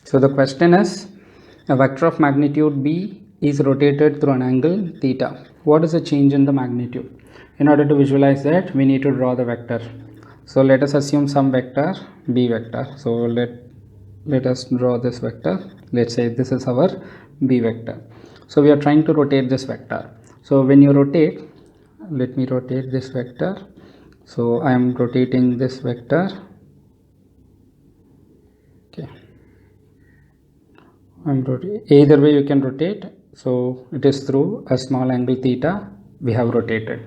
So the question is, a vector of magnitude b is rotated through an angle theta. What is the change in the magnitude? In order to visualize that, we need to draw the vector. So let us assume some vector b vector. So let us draw this vector. Let's say this is our b vector. So we are trying to rotate this vector. So when you rotate, let me rotate this vector. So I am rotating this vector. Okay, either way you can rotate. So it is through a small angle theta we have rotated.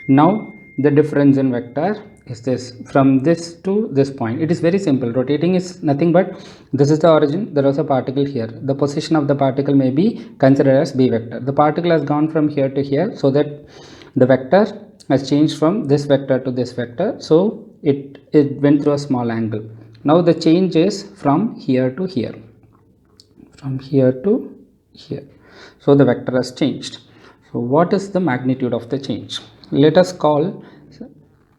Now the difference in vector is this, from this to this point. It is very simple. Rotating is nothing but this is the origin, there was a particle here, the position of the particle may be considered as b vector. The particle has gone from here to here, so that the vector has changed from this vector to this vector, so it went through a small angle. Now the change is from here to here, from here to here, so the vector has changed. So what is the magnitude of the change? Let us call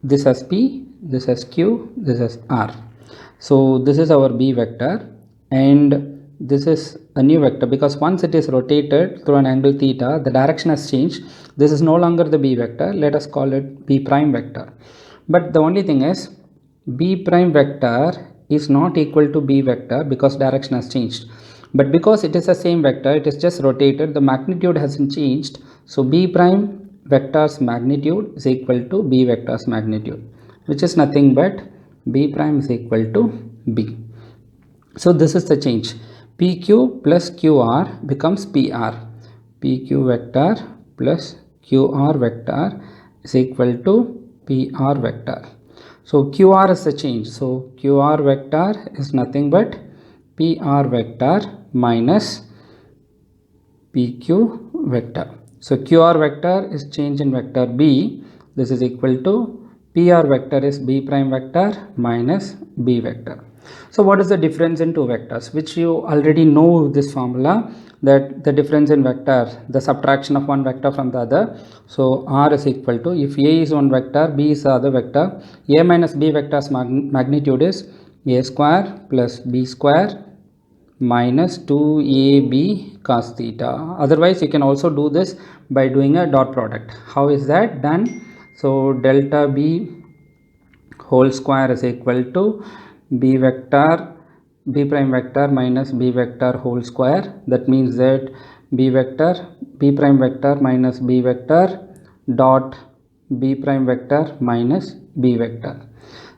this as p, this as q, this as r. So this is our b vector and this is a new vector, because once it is rotated through an angle theta, the direction has changed. This is no longer the b vector. Let us call it b prime vector. But the only thing is, b prime vector is not equal to b vector because direction has changed. But because it is the same vector, it is just rotated, the magnitude hasn't changed. So b prime vector's magnitude is equal to b vector's magnitude, which is nothing but b prime is equal to b. So this is the change. PQ plus QR becomes PR. PQ vector plus QR vector is equal to PR vector. So QR is the change. So QR vector is nothing but PR vector minus PQ vector. So QR vector is change in vector B. This is equal to PR vector is B prime vector minus B vector. So what is the difference in two vectors, which you already know this formula, that the difference in vector, the subtraction of one vector from the other. So R is equal to, if A is one vector, B is the other vector, A minus B vector's magnitude is A square plus B square minus 2ab cos theta. Otherwise you can also do this by doing a dot product. How is that done? So delta b whole square is equal to b vector, b prime vector minus b vector whole square. That means that b vector, b prime vector minus b vector dot b prime vector minus b vector.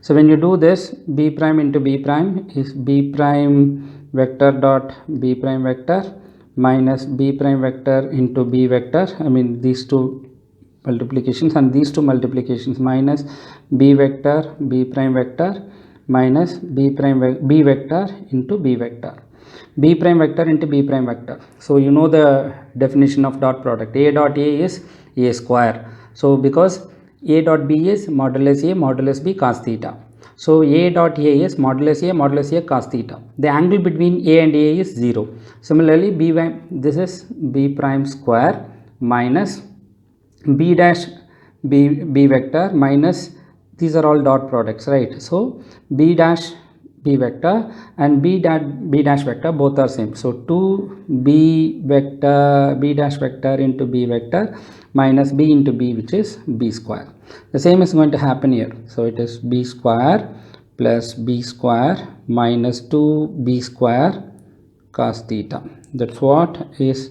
So when you do this, b prime into b prime is b prime vector dot b prime vector minus b prime vector into b vector, I mean these two multiplications and these two multiplications, minus b vector b prime vector minus b prime b vector into b vector, b prime vector into b prime vector. So you know the definition of dot product. A dot a is a square. So because a dot b is modulus a modulus b cos theta. So a dot a is modulus a cos theta. The angle between a and a is 0. Similarly, this is b prime square minus b dash b vector minus, these are all dot products, right? So b dash b vector and b dash vector both are same. So 2b vector b dash vector into b vector minus b into b, which is b square. The same is going to happen here. So it is b square plus b square minus 2b square cos theta. That's what is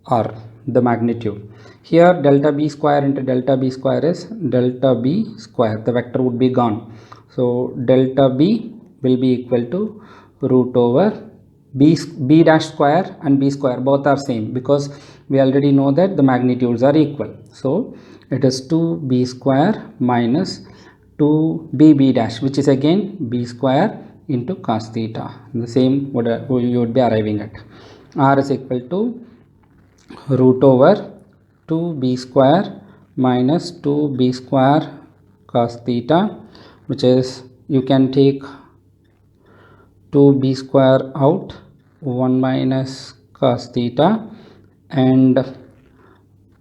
R, the magnitude. Here delta b square into delta b square is delta b square. The vector would be gone. So delta b will be equal to root over b dash square and b square both are same, because we already know that the magnitudes are equal. So it is 2b square minus 2b dash, which is again b square into cos theta. The same you would be arriving at. R is equal to root over 2b square minus 2b square cos theta, which is, you can take 2b square out, 1 minus cos theta, and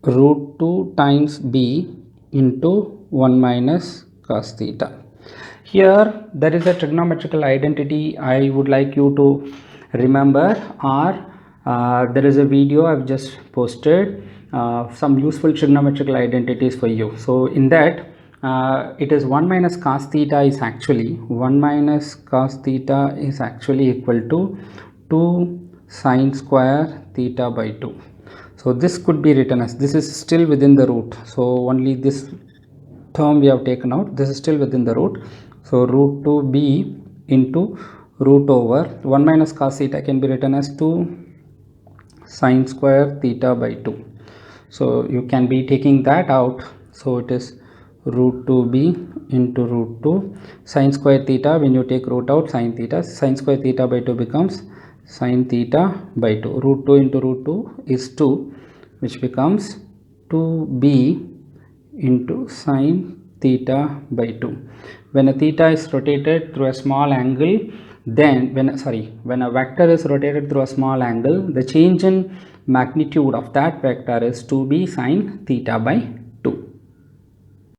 root 2 times b into 1 minus cos theta. Here there is a trigonometrical identity I would like you to remember, or there is a video I've just posted, some useful trigonometrical identities for you. So in that, it is 1 minus cos theta is actually 1 minus cos theta is actually equal to 2 sine square theta by 2. So this could be written as, this is still within the root, so only this term we have taken out, this is still within the root. So root 2b into root over 1 minus cos theta can be written as 2 sine square theta by 2. So you can be taking that out, so it is root 2b into root 2 sine square theta. When you take root out, sine theta, sine square theta by 2 becomes sine theta by 2. Root 2 into root 2 is 2, which becomes 2b into sine theta by 2. When a theta is rotated through a small angle, then when a vector is rotated through a small angle, the change in magnitude of that vector is 2b sine theta by